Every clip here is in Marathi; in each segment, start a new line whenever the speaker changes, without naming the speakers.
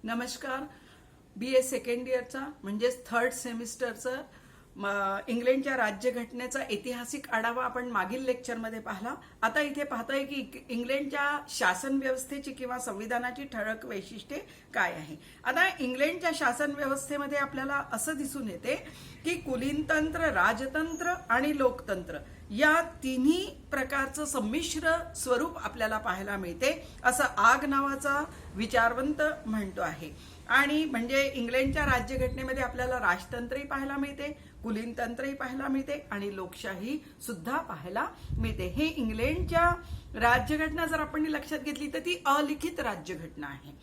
नमस्कार. BA सेकंड इयरचा म्हणजेच थर्ड सेमिस्टरचं इंग्लंडच्या राज्यघटनेचा ऐतिहासिक आढावा आपण मागील लेक्चरमध्ये पाहिला. आता इथे पाहतोय की इंग्लंडच्या शासन व्यवस्थेची किंवा संविधानाची ठळक वैशिष्ट्ये काय आहे. आता इंग्लंडच्या शासन व्यवस्थेमध्ये आपल्याला असं दिसून येते की कुलीनतंत्र, राजतंत्र आणि लोकतंत्र या तिन्ही प्रकारचं संमिश्र स्वरूप आपल्याला पाहायला मिळते, असं आग नावाचा विचारवंत म्हणतो आहे. आणि म्हणजे इंग्लंडच्या राज्यघटनेमध्ये आपल्याला राजतंत्रही पाहायला मिळते, कुलीनतंत्रही पाहायला मिळते आणि लोकशाही सुद्धा पाहायला मिळते. हे इंग्लंडच्या राज्यघटना जर आपण लक्षात घेतली तर ती अलिखित राज्यघटना आहे.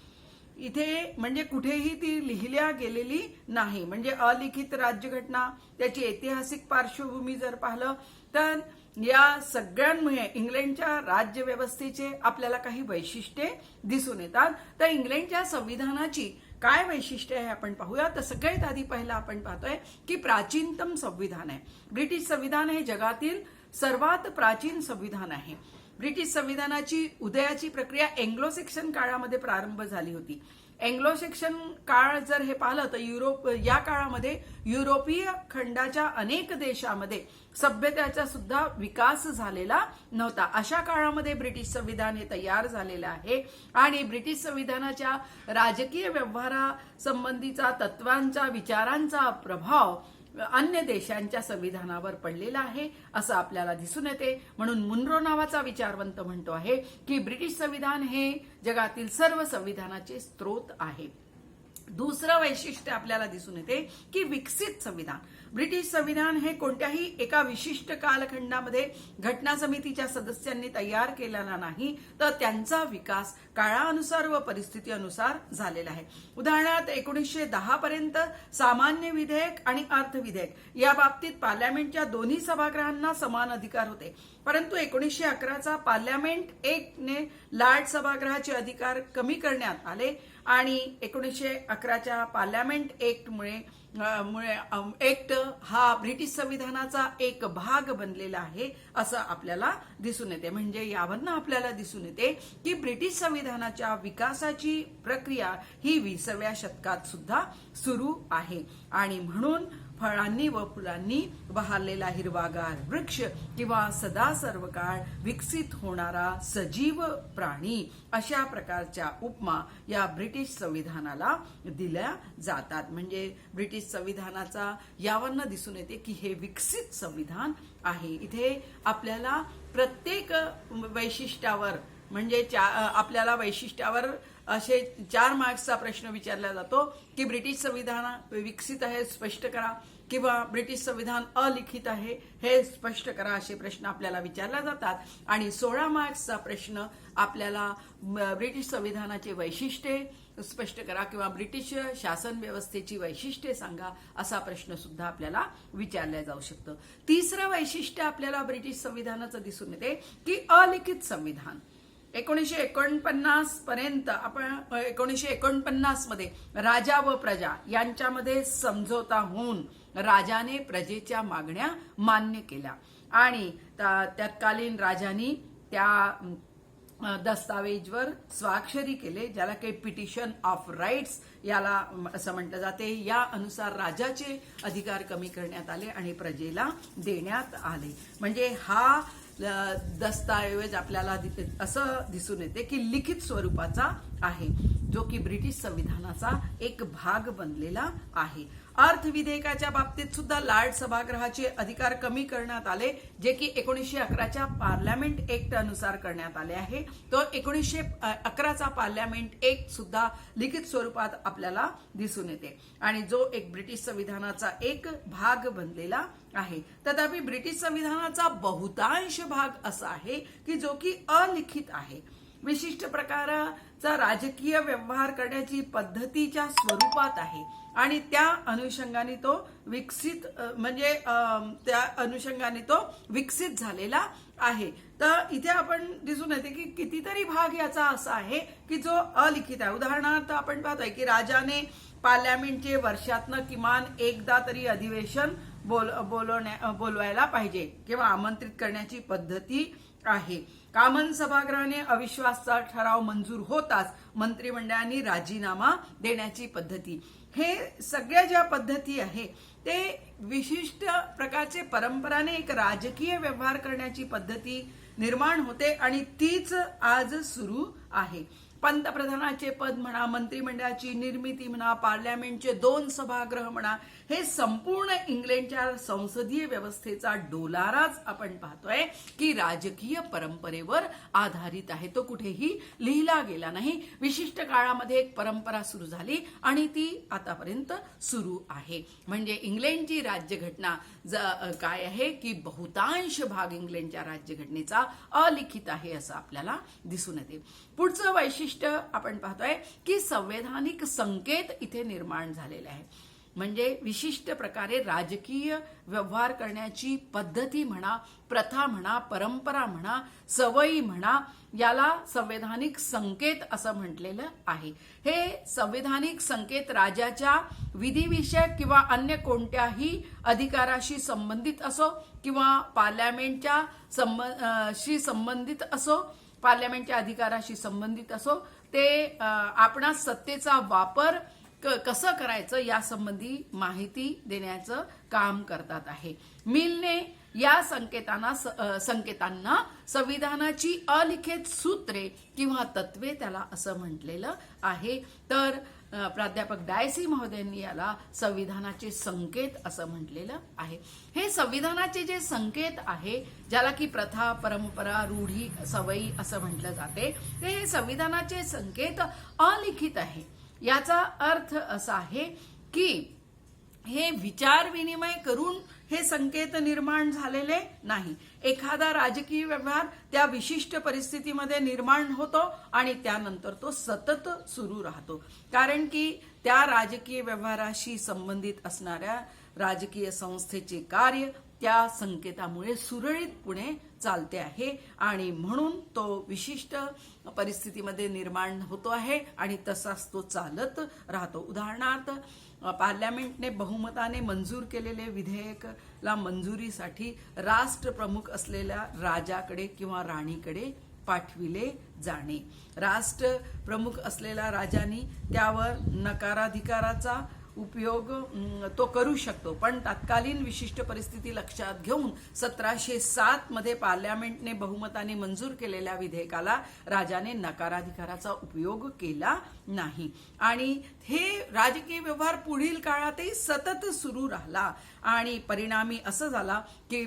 इथे म्हणजे कुठेही ती लिहिल्या गेलेली नाही. म्हणजे अलिखित राज्यघटना, त्याची ऐतिहासिक पार्श्वभूमी जर पाहिलं तर या सगळ्यांमुळे इंग्लंडच्या राज्य व्यवस्थेचे आपल्याला काही वैशिष्ट्ये दिसून येतात. तर इंग्लंडच्या संविधानाची काय वैशिष्ट्य आहे आपण पाहूया. तर सगळ्यात आधी पहिला आपण पाहतोय की प्राचीनतम संविधान आहे. ब्रिटिश संविधान हे जगातील सर्वात प्राचीन संविधान आहे. ब्रिटिश संविधानाची उदयाची प्रक्रिया एंग्लो सेक्शन काळामध्ये प्रारंभ झाली होती. एंग्लो सेक्शन काळ जर हे पाहिलं तर या काळामध्ये युरोपीय खंडाच्या अनेक देशामध्ये सभ्यतेचा सुद्धा विकास झालेला नव्हता. अशा काळामध्ये ब्रिटिश संविधान हे तयार झालेलं आहे आणि ब्रिटिश संविधानाच्या राजकीय व्यवहारासंबंधीचा तत्वांचा विचारांचा प्रभाव अन्य देशांच्या संविधानावर पडलेला आहे असं आपल्याला दिसून येते. म्हणून मुनरो नावाचा विचारवंत म्हणतो आहे की ब्रिटिश संविधान हे जगातील सर्व संविधानाचे स्रोत आहे. दुसरं वैशिष्ट्य आपल्याला दिसून येते की विकसित संविधान. ब्रिटिश संविधान हे कोणत्याही एका विशिष्ट कालखंडामध्ये घटना समितीच्या सदस्यांनी तयार केलेला नाही, तर त्यांचा विकास काळानुसार व परिस्थितीनुसार झालेला आहे. उदाहरणार्थ 1910 पर्यंत सामान्य विधेयक आणि अर्थ विधेयक या बाबतीत पार्लमेंटच्या दोन्ही सभागृहांना समान अधिकार होते. परंतु 1911चा पार्लमेंट एक्टने लार्ड सभागृहाचे अधिकार कमी करण्यात आले आणि 1911च्या पार्लमेंट एक्टमुळे एक्ट हा ब्रिटिश संविधानाचा एक भाग बनलेला आहे असं आपल्याला दिसून येते. म्हणजे यावरनं आपल्याला दिसून येते की ब्रिटिश संविधानाच्या विकासाची प्रक्रिया ही 20व्या शतकात सुद्धा सुरू आहे. आणि म्हणून फळांनी व फुलांनी बहरलेला हिरवागार वृक्ष किंवा सदा सर्वकाळ विकसित होणारा सजीव प्राणी अशा प्रकारच्या उपमा या ब्रिटिश संविधानाला दिल्या जातात. म्हणजे ब्रिटिश संविधानाचा यावरनं दिसून येते की हे विकसित संविधान आहे. इथे आपल्याला प्रत्येक वैशिष्ट्यावर म्हणजे आपल्याला वैशिष्ट्यावर असे 4 मार्क्सचा प्रश्न विचारला जातो की ब्रिटिश संविधान विकसित आहे स्पष्ट करा किंवा ब्रिटिश संविधान अलिखित आहे हे स्पष्ट करा असे प्रश्न आपल्याला विचारले जातात. आणि 16 मार्क्सचा प्रश्न आपल्याला ब्रिटिश संविधानाचे वैशिष्ट्ये स्पष्ट करा किंवा ब्रिटिश शासन व्यवस्थेची वैशिष्ट्ये सांगा असा प्रश्न सुद्धा आपल्याला विचारला जाऊ शकतो. तिसरं वैशिष्ट्य आपल्याला ब्रिटिश संविधानाचं दिसून येते की अलिखित संविधान. 1949 पर्यंत आपण 1949 मध्ये राजा व प्रजा यांच्यामध्ये समझोता होऊन राजाने प्रजेच्या मागण्या मान्य केल्या आणि तत्कालीन राजांनी त्या दस्तावेजवर स्वाक्षरी केले, ज्याला काही पिटिशन ऑफ राईट्स याला असं म्हटलं जाते. या अनुसार राजाचे अधिकार कमी करण्यात आले आणि प्रजेला देण्यात आले. म्हणजे हा दस्तावेज आपल्याला असं दिसून येते की लिखित स्वरूपाचा आहे, जो की ब्रिटिश संविधानाचा एक भाग बनलेला आहे. अर्थ विधेयकाच्या बाबतीत सुद्धा लार्ड सभागृहाचे अधिकार कमी करण्यात आले, जे की 1911च्या पार्लमेंट एक्ट अनुसार करण्यात आले आहे. तो 1911चा पार्लमेंट एक्ट सुद्धा लिखित स्वरूपात आपल्याला दिसून येते आणि जो एक ब्रिटिश संविधानाचा एक भाग बनलेला आहे. तथापि ब्रिटिश संविधानाचा बहुतांश भाग असा आहे की जो की अलिखित आहे. विशिष्ट प्रकारचा राजकीय व्यवहार करण्याची पद्धतीच्या स्वरूपात आहे आणि त्या अनुषंगाने तो विकसित म्हणजे त्या अनुषंगाने तो विकसित झालेला आहे. तर इथे आपण दिसून येते की कितीतरी भाग याचा असा आहे की जो अलिखित आहे. उदाहरणार्थ आपण पाहतोय की राजाने पार्लमेंटचे वर्षातनं किमान एकदा तरी अधिवेशन बोलवायला पाहिजे किंवा आमंत्रित करण्याची पद्धती आहे. कॉमन सभागृहाने अविश्वासचा ठराव मंजूर होताच मंत्रिमंडळाने राजीनामा देण्याची पद्धती, हे सगळ्या ज्या पद्धती आहे ते विशिष्ट प्रकारचे परंपराने एक राजकीय व्यवहार करण्याची पद्धती निर्माण होते आणि तीच आज सुरू आहे. पंतप्रधानाचे पद म्हणा, मंत्रिमंडळाची निर्मिती म्हणा, पार्लमेंटचे 2 सभागृह म्हणा, हे संपूर्ण इंग्लंडच्या संसदीय व्यवस्थेचा डोलाराच आपण पाहतोय की राजकीय परंपरेवर आधारित आहे. तो कुठेही लिहिला गेला नाही. विशिष्ट काळामध्ये एक परंपरा सुरू झाली आणि ती आतापर्यंत सुरू आहे. म्हणजे इंग्लंडची राज्यघटना काय आहे की बहुतांश भाग इंग्लंडच्या राज्यघटनेचा अलिखित आहे असं आपल्याला दिसून येते. पुढचं वैशिष्ट्य आपण पाहतोय की संवैधानिक संकेत इथे निर्माण झालेले आहे. म्हणजे विशिष्ट प्रकारे राजकीय व्यवहार करण्याची पद्धती म्हणा, प्रथा म्हणा, परंपरा म्हणा, सवयी म्हणा, याला संवैधानिक संकेत असं म्हटलेलं आहे. हे संवैधानिक संकेत राजाच्या विधिविषयक किंवा अन्य कोणत्याही अधिकाराशी संबंधित असो किंवा पार्लमेंटच्या संबंधित असो, पार्लमेंटच्या अधिकाराशी संबंधित असो, ते आपणास सत्तेचा वापर कसं करायचं यासंबंधी माहिती देण्याचं काम करतात आहे. मिलने या संकेतांना संविधानाची अलिखित सूत्रे किंवा तत्वे त्याला असं म्हटलेलं आहे. तर प्राध्यापक डायसी महोदयांनी याला संविधानाचे संकेत असं म्हटलेलं आहे. हे संविधानाचे जे संकेत आहे, ज्याला की प्रथा, परंपरा, रूढी, सवयी असं म्हटलं जाते, ते हे संविधानाचे संकेत अलिखित आहे. याचा अर्थ असा आहे की हे विचार विनिमय करून हे संकेत निर्माण झालेले नाही. एखादा राजकीय व्यवहार त्या विशिष्ट परिस्थितीमध्ये निर्माण होतो आणि त्यानंतर तो सतत सुरू राहतो. कारण की त्या राजकीय व्यवहाराशी संबंधित असणाऱ्या राजकीय संस्थेचे कार्य त्या संकेतामुळे सुरळीतपणे चालते आहे आणि म्हणून तो विशिष्ट परिस्थितीमध्ये निर्माण होतो आहे आणि तसाच तो चालत राहतो. उदाहरणार्थ, पार्लमेंटने बहुमताने मंजूर केलेले विधेयकला मंजुरीसाठी राष्ट्रप्रमुख असलेल्या राजाकडे किंवा राणीकडे पाठविले जाणे. राष्ट्रप्रमुख असलेल्या राजांनी त्यावर नकाराधिकाराचा उपयोग तो करू शकतो, पण तत्कालीन विशिष्ट परिस्थिती लक्षात घेऊन 1707 मध्ये पार्लमेंटने बहुमताने मंजूर केलेल्या विधेयकाला राजाने नकाराधिकाराचा उपयोग केला नाही आणि हे राजकीय व्यवहार पुढील काळातही सतत सुरू राहिला आणि परिणामी असं झाला की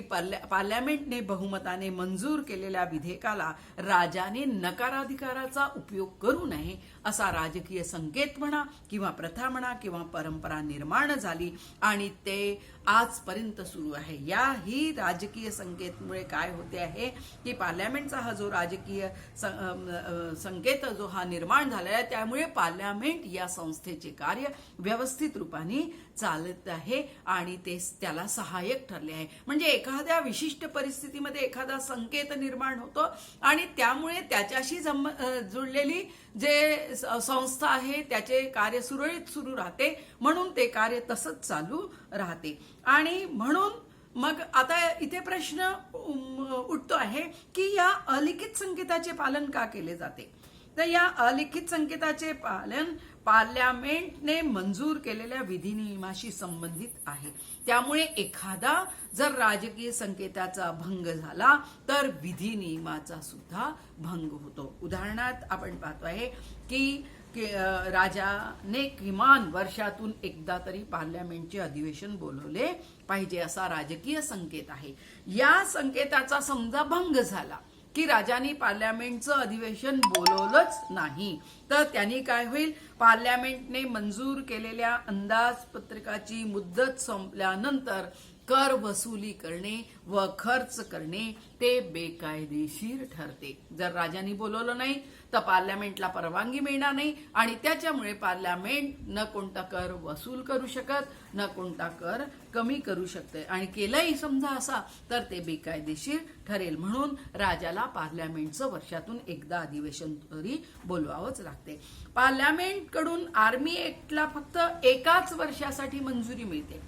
पार्लमेंटने बहुमताने मंजूर केलेल्या विधेयकाला राजाने नकाराधिकाराचा उपयोग करू नये असा राजकीय संकेत म्हणा किंवा प्रथा म्हणा किंवा परंपरा निर्माण झाली आणि ते आजपर्यंत सुरू आहे. या ही राजकीय संकेतमुळे काय होते आहे की पार्लमेंटचा हा जो राजकीय संकेत जो हा निर्माण झालेला आहे, त्यामुळे पार्लमेंट या संस्थेचे कार्य व्यवस्थित रूपाने चालत आहे आणि ते त्याला सहाय्यक ठरले आहे. म्हणजे एखाद्या विशिष्ट परिस्थितीमध्ये एखादा संकेत निर्माण होतो आणि त्यामुळे त्याच्याशी जुळलेली जे संस्था आहे त्याचे कार्य सुरळीत सुरू राहते, म्हणून ते कार्य तसंच चालू राहते. आणि म्हणून मग आता इथे प्रश्न उठतो आहे की या अलिखित संकेताचे पालन का केले जाते. तर या अलिखित संकेताचे पालन पार्लमेंटने मंजूर केलेल्या विधिनियमाशी संबंधित आहे. त्यामुळे एखादा जर राजकीय संकेताचा भंग झाला तर विधिनियमाचा सुद्धा भंग होतो. उदाहरणार्थ आपण पाहतो आहे की राजाने किमान वर्षातून एकदा तरी पार्लमेंटचे अधिवेशन बोलवले पाहिजे असा राजकीय संकेत आहे. या संकेताचा समजा भंग झाला की राजांनी पार्लमेंटचं अधिवेशन बोलवलंच नाही तर त्यांनी काय होईल, पार्लमेंटने मंजूर केलेल्या अंदाजपत्रकाची मुदत संपल्यानंतर कर वसुली करणे व खर्च करणे ते बेकायदेशीर ठरते. जर राजांनी बोलवलं नाही तर पार्लमेंटला परवानगी मिळणार नाही आणि त्याच्यामुळे पार्लमेंट न कोणता कर वसूल करू शकत, न कोणता कर कमी करू शकते आणि केलंही समजा असा तर ते बेकायदेशीर ठरेल. म्हणून राजाला पार्लमेंटचं वर्षातून एकदा अधिवेशन तरी बोलवावंच लागते. पार्लमेंटकडून आर्मी ऍक्टला फक्त एकाच वर्षासाठी मंजुरी मिळते.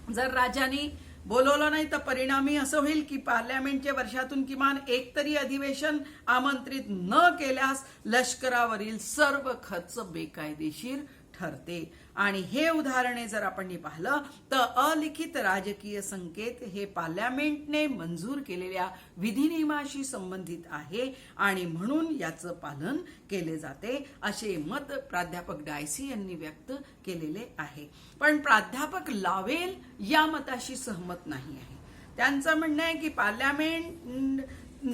जर राजाने बोलवलं नाही तर परिणामी असं होईल की पार्लमेंटचे वर्षातून किमान एक तरी अधिवेशन आमंत्रित न केल्यास लष्करावरील सर्व खर्च बेकायदेशीर ठरते. आणि हे उदाहरणे जर आपण पाहिलं तर अलिखित राजकीय संकेत हे पार्लमेंटने मंजूर केलेल्या विधिनियमाशी संबंधित आहे आणि म्हणून याचं पालन केले जाते असे मत प्राध्यापक डायसी यांनी व्यक्त केलेले आहे. पण प्राध्यापक लावेल या मताशी सहमत नाही आहे. त्यांचं म्हणणं आहे की पार्लमेंट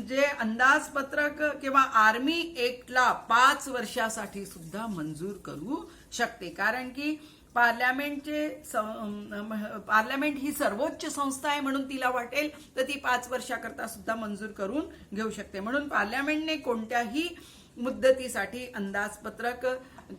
जे अंदाजपत्रक किंवा आर्मी एक्टला 5 वर्षासाठी सुद्धा मंजूर करू शकते, कारण की पार्लमेंट ही सर्वोच्च संस्था आहे म्हणून तिला वाटेल तर ती 5 वर्षाकरता सुद्धा मंजूर करून घेऊ शकते. म्हणून पार्लमेंटने कोणत्याही मुदतीसाठी अंदाजपत्रक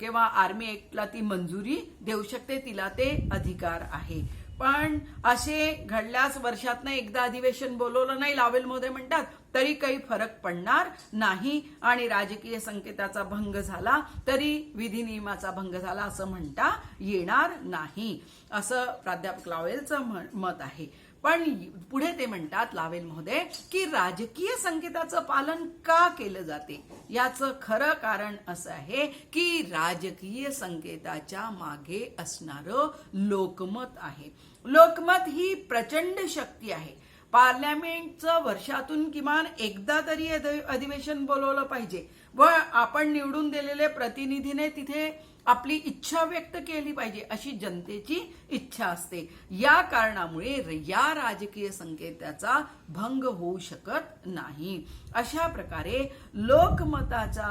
किंवा आर्मी एक्टला ती मंजुरी देऊ शकते, तिला ते अधिकार आहे. पण असे घडल्यास वर्षातनं एकदा अधिवेशन बोलवलं नाही लावेल महोदय म्हणतात तरी काही फरक पडणार नाही आणि राजकीय संकेताचा भंग झाला तरी विधिनियमाचा भंग झाला असं म्हणता येणार नाही असं प्राध्यापक लावेलचं मत आहे. पण पुढे ते म्हणतात लावेल महोदय की राजकीय संकेताचं पालन का केलं जाते याचं खरं कारण असं आहे की राजकीय संकेताच्या मागे असणारं लोकमत आहे. लोकमत ही प्रचंड शक्ती आहे. पार्लमेंटचं वर्षातून किमान एकदा तरी अधिवेशन बोलवलं पाहिजे व आपण निवडून दिलेले प्रतिनिधीने तिथे आपली इच्छा व्यक्त केली पाहिजे अशी जनतेची इच्छा असते. या कारणामुळे या राजकीय संकेताचा भंग होऊ शकत नाही. अशा प्रकारे लोकमताच्या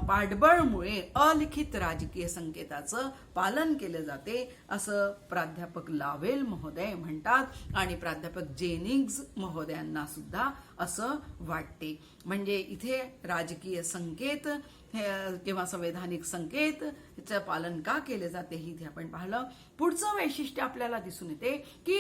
पाठबळामुळे अलिखित राजकीय संकेताचं पालन केलं जाते असं प्राध्यापक लावेल महोदय म्हणतात आणि प्राध्यापक जेनिंग्स महोदयांना सुद्धा असं वाटते. म्हणजे इथे राजकीय संकेत किंवा संवैधानिक संकेत चं पालन का केले जाते ही इथे आपण पाहिलं. पुढचं वैशिष्ट्य आपल्याला दिसून येते की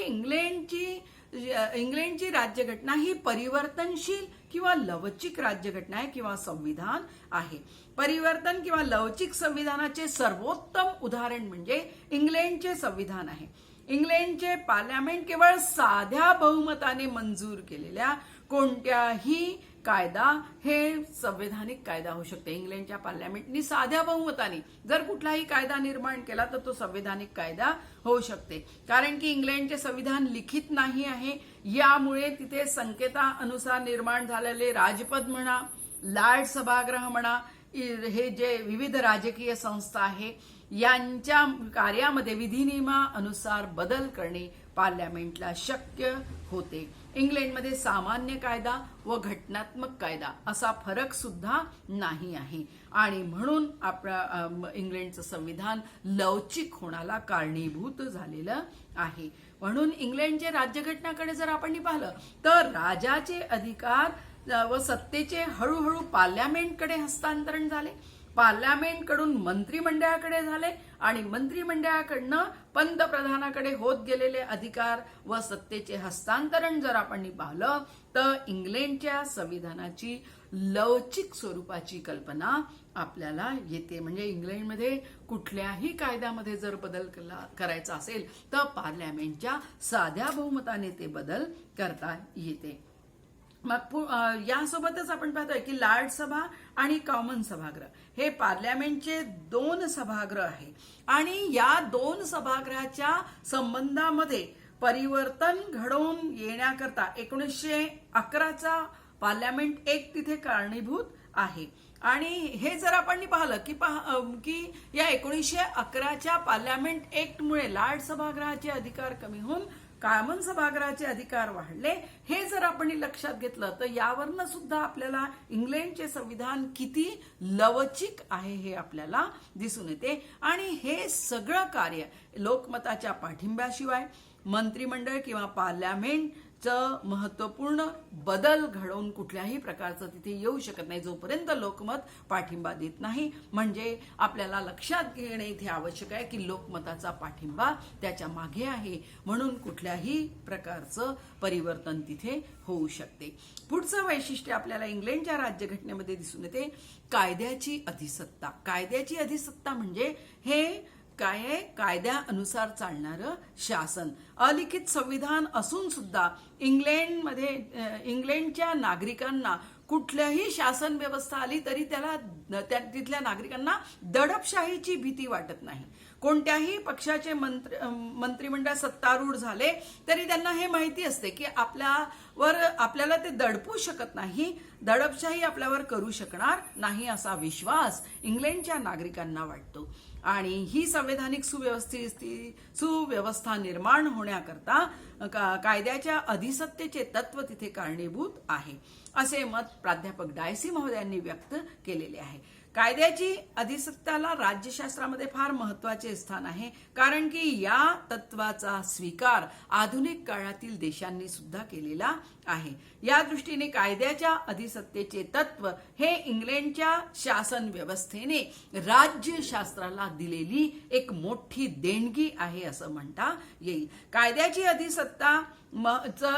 इंग्लंडची राज्यघटना ही परिवर्तनशील किंवा लवचिक राज्यघटना आहे किंवा संविधान आहे. परिवर्तन किंवा लवचिक संविधानाचे सर्वोत्तम उदाहरण म्हणजे इंग्लंडचे संविधान आहे. इंग्लंडचे पार्लमेंट केवळ साध्या बहुमताने मंजूर केलेल्या कोणत्याही कायदा हे संवैधानिक कायदा होऊ शकते. इंग्लंडच्या पार्लमेंटनी साध्या बहुमताने जर कुठलाही कायदा निर्माण केला तर तो संवैधानिक कायदा होऊ शकते. कारण की इंग्लंडचे संविधान लिखित नाही आहे. यामुळे तिथे संकेतानुसार निर्माण झालेले राजपद म्हणा, लॉर्ड सभागृह म्हणा, हे जे विविध राजकीय संस्था आहे यांच्या कार्यामध्ये विधिनियमानुसार बदल करणे पार्लमेंटला शक्य होते. इंग्लंडमध्ये सामान्य कायदा व घटनात्मक कायदा असा फरक सुद्धा नाही आहे आणि म्हणून इंग्लंडचं संविधान लवचिक होण्याला कारणीभूत झालेलं आहे. म्हणून इंग्लंडच्या राज्यघटनाकडे जर आपण पाहिलं तर राजाचे अधिकार व सत्तेचे हळूहळू पार्लमेंटकडे हस्तांतरण झाले. पार्लमेंटकडून मंत्रिमंडळाकडे झाले आणि मंत्रिमंडळाकडनं पंतप्रधानाकडे होत गेलेले अधिकार व सत्तेचे हस्तांतरण जर आपण पाहिलं तर इंग्लंडच्या संविधानाची लवचिक स्वरूपाची कल्पना आपल्याला येते. म्हणजे इंग्लंडमध्ये कुठल्याही कायद्यामध्ये जर बदल करायचा असेल तर पार्लमेंटच्या साध्या बहुमताने ते बदल करता येते. मग यासोबतच आपण पाहतोय की लॉर्ड सभा आणि कॉमन सभागृह हे पार्लमेंटचे 2 सभागृह आहे आणि या 2 सभागृहाच्या संबंधामध्ये परिवर्तन घडवून येण्याकरता 1911चा पार्लमेंट एक्ट तिथे कारणीभूत आहे. आणि हे जर आपण पाहिलं की या 1911च्या पार्लमेंट एक्टमुळे लॉर्ड सभागृहाचे अधिकार कमी होऊन कॉमन सभागृहाचे अधिकार वाढले. हे जर आपण लक्षात घेतलं तर यावरनं सुद्धा आपल्याला इंग्लंडचे संविधान किती लवचिक आहे हे आपल्याला दिसून येते. आणि हे सगळं कार्य लोकमताच्या पाठिंब्याशिवाय मंत्रिमंडळ किंवा पार्लमेंटचं महत्वपूर्ण बदल घडवून कुठल्याही प्रकारचं तिथे येऊ शकत नाही जोपर्यंत लोकमत पाठिंबा देत नाही. म्हणजे आपल्याला लक्षात घेणे इथे आवश्यक आहे की लोकमताचा पाठिंबा त्याच्या मागे आहे म्हणून कुठल्याही प्रकारचं परिवर्तन तिथे होऊ शकते. पुढचं वैशिष्ट्य आपल्याला इंग्लंडच्या राज्यघटनेमध्ये दिसून येते कायद्याची अधिसत्ता. कायद्याची अधिसत्ता म्हणजे हे काय आहे? कायद्यानुसार चालणारं शासन. अलिखित संविधान असून सुद्धा इंग्लंडच्या नागरिकांना कुठल्याही शासन व्यवस्था आली तरी तिथल्या नागरिकांना दडपशाहीची भीती वाटत नाही. कोणत्याही पक्षाचे मंत्रिमंडळ सत्तारूढ झाले तरी त्यांना हे माहिती असते की आपल्याला ते दडपू शकत नाही, दडपशाही आपल्यावर करू शकणार नाही असा विश्वास इंग्लंडच्या नागरिकांना वाटतो. आणि ही संवैधानिक सुव्यवस्था निर्माण होण्याकरता कायद्याच्या अधिसत्तेचे तत्व तिथे कारणीभूत आहे, असे मत प्राध्यापक डायसी महोदयांनी व्यक्त केलेले आहे. कायद्याची अधिसत्ताला राज्यशास्त्रामध्ये फार महत्वाचे स्थान आहे, कारण की या तत्वाचा स्वीकार आधुनिक काळातील देशांनी सुद्धा केलेला आहे. या दृष्टीने कायद्याच्या अधिसत्तेचे तत्व हे इंग्लंडच्या शासन व्यवस्थेने राज्यशास्त्राला दिलेली एक मोठी देणगी आहे असं म्हणता येईल. कायद्याची अधिसत्ता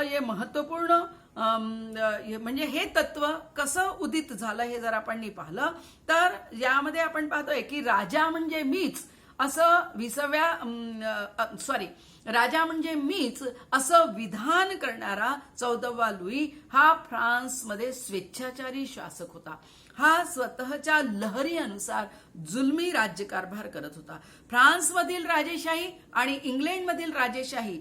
हे महत्वपूर्ण म्हणजे हे तत्व कसं उदित झालं हे जर आपण पाहिलं तर यामध्ये आपण पाहतोय की राजा म्हणजे मीच असं विधान करणारा 14वा लुई हा फ्रान्समध्ये स्वेच्छाचारी शासक होता. हा स्वतःच्या लहरी अनुसार जुलमी राज्यकारभार करत होता. फ्रान्समधील राजेशाही आणि इंग्लंडमधील राजेशाही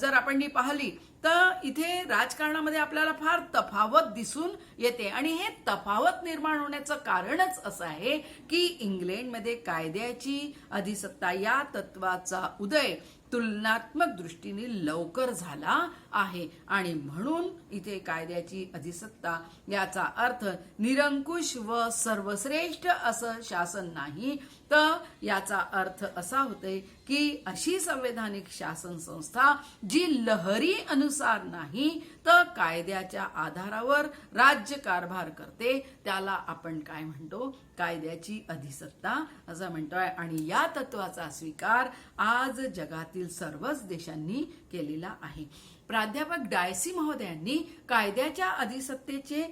जर आपण पाहिली तर इथे राजकारणामध्ये आपल्याला फार तफावत दिसून येते. आणि हे तफावत निर्माण होण्याचं कारणच असं आहे की इंग्लंडमध्ये कायद्याची अधिसत्ता या तत्वाचा उदय तुलनात्मक दृष्टीने लवकर झाला आहे. आणि म्हणून इथे कायद्याची अधिसत्ता याचा अर्थ निरंकुश व सर्वश्रेष्ठ असं शासन नाही, तर याचा अर्थ असा होतोय की अशी संवैधानिक शासन संस्था जी लहरी अनुसार नाही तर कायद्याच्या आधारावर राज्यकारभार करते, त्याला आपण काय म्हणतो? कायद्याची अधिसत्ता असं म्हणतोय. आणि या तत्वाचा स्वीकार आज जगातील सर्वच देशांनी केलेला आहे. प्राध्यापक डायसी महोदयांनी कायद्याच्या अधिसत्तेचे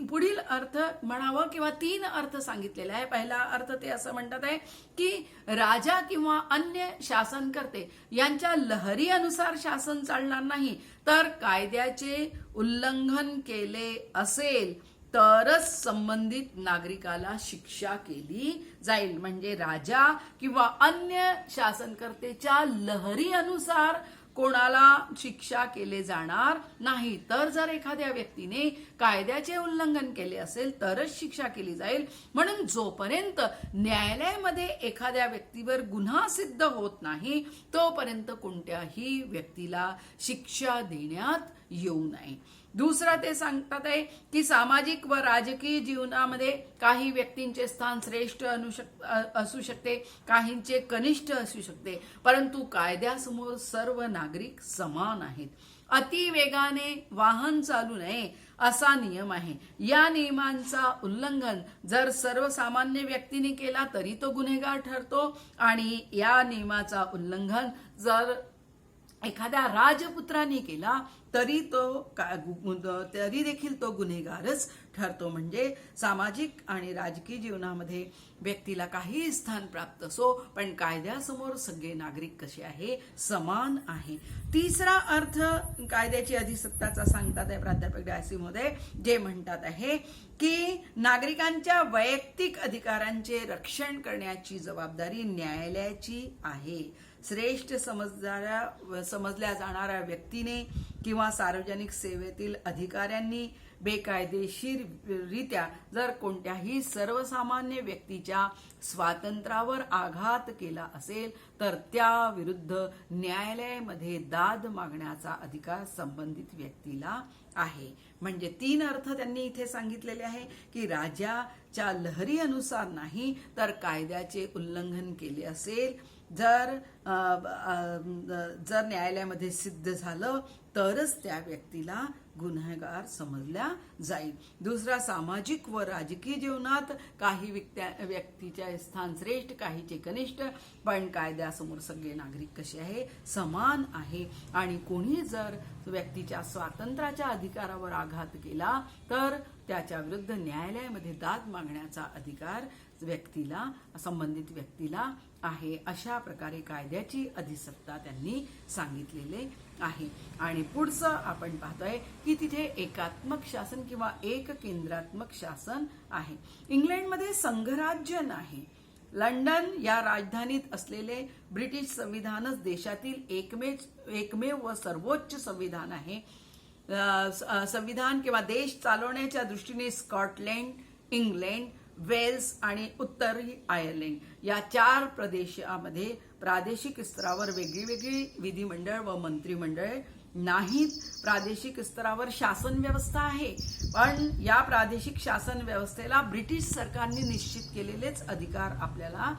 पुढील अर्थ म्हणावं किंवा 3 अर्थ सांगितलेले आहे. पहिला अर्थ ते असं म्हणतात आहे की राजा किंवा अन्य शासनकर्ते यांच्या लहरी अनुसार शासन चालणार नाही, तर कायद्याचे उल्लंघन केले असेल तरच संबंधित नागरिकाला शिक्षा केली जाईल. म्हणजे राजा किंवा अन्य शासनकर्तेच्या लहरी अनुसार कोणाला शिक्षा केले जाणार नाही. तर जर एखाद्या व्यक्तीने कायद्याचे उल्लंघन केले असेल तरच शिक्षा केली जाईल. म्हणून जोपर्यंत न्यायालयामध्ये एखाद्या व्यक्तीवर गुन्हा सिद्ध होत नाही तोपर्यंत कोणत्याही व्यक्तीला शिक्षा देण्यात येऊ नये. दुसरा ते सांगतात आहे की सामाजिक व राजकीय जीवनामध्ये काही व्यक्तींचे स्थान श्रेष्ठ असू शकते, काहींचे कनिष्ठ असू शकते, परंतु कायद्यासमोर सर्व नागरिक समान आहेत. अति वेगाने वाहन चालू नये असा नियम आहे. या नियमांचा उल्लंघन जर सर्वसामान्य व्यक्तीने केला तरी तो गुन्हेगार ठरतो, आणि या नियमाचा उल्लंघन जर एखाद्या राजपुत्राने केला तरी देखील तो गुन्हेगारच ठरतो. म्हणजे सामाजिक आणि राजकीय जीवनामध्ये व्यक्तीला काही स्थान प्राप्त असो, पण कायद्यासमोर सगळे नागरिक कसे आहे? समान आहे. तिसरा अर्थ कायद्याची अधिसत्ताचा सांगतात आहे प्राध्यापक डायसी महोदय, जे म्हणतात आहे की नागरिकांच्या वैयक्तिक अधिकारांचे रक्षण करण्याची जबाबदारी न्यायालयाची आहे. श्रेष्ठ समजल्या जाणाऱ्या व्यक्तीने किंवा सार्वजनिक सेवेतील अधिकाऱ्यांनी बेकायदेशीररित्या जर कोणत्याही सर्वसामान्य व्यक्तीच्या स्वातंत्र्यावर आघात केला असेल तर त्या विरुद्ध न्यायालयामध्ये दाद मागण्याचा अधिकार संबंधित व्यक्तीला आहे. म्हणजे 3 अर्थ त्यांनी इथे सांगितलेले आहे की राजाच्या लहरी अनुसार नाही तर कायद्याचे उल्लंघन केले असेल जर न्यायालयामध्ये सिद्ध झालं तरच त्या व्यक्तीला गुन्हेगार समजल्या जाईल. दुसरा, सामाजिक व राजकीय जीवनात काही व्यक्तीचे स्थान श्रेष्ठ, काहीचे कनिष्ठ, पण कायद्यासमोर सगळे नागरिक कसे आहे? समान आहे. आणि कोणी जर व्यक्तीच्या स्वातंत्र्याच्या अधिकारावर आघात केला तर त्याच्या विरुद्ध न्यायालयामध्ये दाद मागण्याचा अधिकार व्यक्तीला संबंधित व्यक्तीला आहे. अशा प्रकारे कायद्याची अधिसत्ता त्यांनी सांगितलेले आहे. आणि पुढचं आपण पाहतोय की तिथे एकात्मक शासन किंवा एक केंद्रात्मक शासन आहे. इंग्लंडमध्ये संघराज्य नाही. लंडन या राजधानीत असलेले ब्रिटिश संविधानच देशातील एकमेव व सर्वोच्च संविधान आहे. संविधान किंवा देश चालवण्याच्या दृष्टीने स्कॉटलंड, इंग्लंड, वेल्स आणि उत्तरी आयर्लंड या 4 प्रदेशामध्ये प्रादेशिक स्तरावर वेगळी विधिमंडळ व मंत्रिमंडळ नाहीत. प्रादेशिक स्तरावर शासन व्यवस्था आहे, पण या प्रादेशिक शासन व्यवस्थेला ब्रिटिश सरकारने निश्चित केलेलेच अधिकार आपल्याला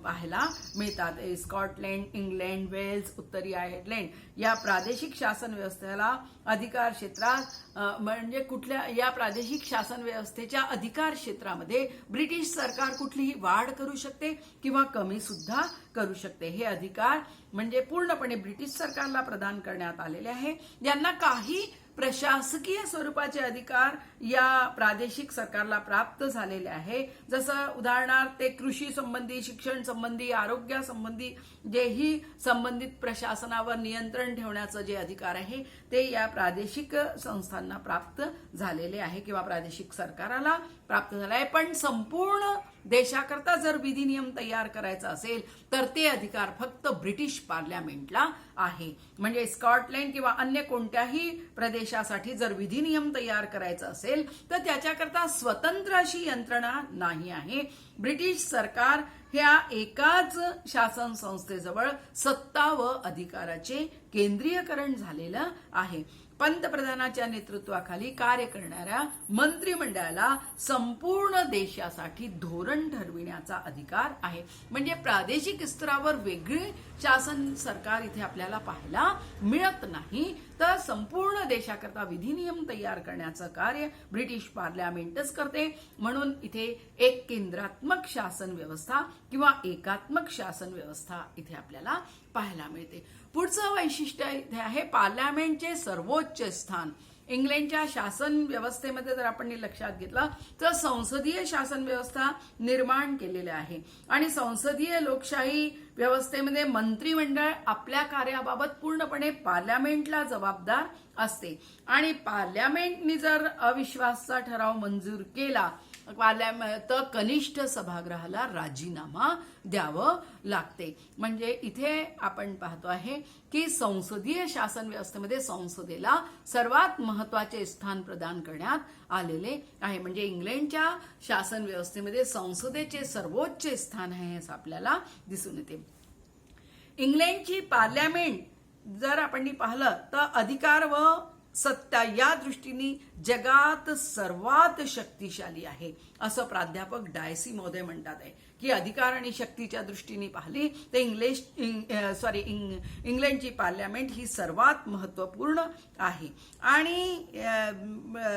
पाहायला मिळतात. स्कॉटलंड, इंग्लंड, वेल्स, उत्तरी आयर्लंड या प्रादेशिक शासन व्यवस्थेला अधिकार क्षेत्रात म्हणजे कुठल्या या प्रादेशिक शासन व्यवस्थेच्या अधिकार क्षेत्रामध्ये ब्रिटिश सरकार कुठलीही वाढ करू शकते किंवा कमी सुद्धा करू शकते. हे अधिकार म्हणजे पूर्णपणे ब्रिटिश सरकारला प्रदान करण्यात आलेले आहे. यांना काही प्रशासकीय स्वरूपाचे अधिकार या प्रादेशिक सरकारला प्राप्त झालेले आहे. जसं उदाहरणार्थ ते कृषी संबंधी, शिक्षण संबंधी, आरोग्य संबंधी जेही संबंधित प्रशासनावर नियंत्रण ठेवण्याचं जे अधिकार आहे ते या प्रादेशिक संस्थांना प्राप्त झालेले आहे किंवा प्रादेशिक सरकाराला प्राप्त झाले आहे. पण संपूर्ण देशाकरता जर विधी नियम तयार करायचा असेल तर ते अधिकार फक्त ब्रिटिश पार्लमेंटला आहे. म्हणजे स्कॉटलंड किंवा अन्य कोणत्याही प्रदेशासाठी जर विधी नियम तयार करायचा असेल तर त्याच्याकरता स्वतंत्र अशी यंत्रणा नाही आहे. ब्रिटिश सरकार ह्या एकाच शासन संस्थेजवळ सत्ता व अधिकाराचे केंद्रीयकरण झालेलं आहे. पंतप्रधानाच्या नेतृत्वाखाली कार्य करणाऱ्या मंत्रिमंडळाला संपूर्ण देशासाठी धोरण ठरविण्याचा अधिकार आहे. म्हणजे प्रादेशिक स्तरावर वेगळे शासन सरकार इथे आपल्याला पाहायला मिळत नाही, तर संपूर्ण देशाकरता विधी नियम तयार करण्याचं कार्य ब्रिटिश पार्लमेंटच करते. म्हणून इथे एक केंद्रात्मक शासन व्यवस्था किंवा एकात्मक शासन व्यवस्था इथे आपल्याला पाहायला मिळते. पुढचं वैशिष्ट्य इथे आहे पार्लमेंटचे सर्वोच्च स्थान. इंग्लंडच्या शासन व्यवस्थेमध्ये जर आपण लक्षात घेतलं तर संसदीय शासन व्यवस्था निर्माण केलेली आहे आणि संसदीय लोकशाही व्यवस्थेमध्ये मंत्रिमंडळ आपल्या कार्याबाबत पूर्णपणे पार्लमेंटला जबाबदार असते आणि पार्लमेंटने जर अविश्वासचा ठराव मंजूर केला तर कनिष्ठ सभागृहाला राजीनामा द्यावं लागते. म्हणजे इथे आपण पाहतो आहे की संसदीय शासन व्यवस्थेमध्ये संसदेला सर्वात महत्वाचे स्थान प्रदान करण्यात आलेले आहे. म्हणजे इंग्लंडच्या शासन व्यवस्थेमध्ये संसदेचे सर्वोच्च स्थान आहे असं आपल्याला दिसून येते. इंग्लंडची पार्लमेंट जर आपण पाहिलं तर अधिकार व सत्ता या दृष्टीने जगात सर्वात शक्तिशाली आहे असं प्राध्यापक डायसी महोदय म्हणतात आहे की अधिकार आणि शक्तीच्या दृष्टीने पाहिली तर इंग्लंडची पार्लमेंट ही सर्वात महत्वपूर्ण आहे. आणि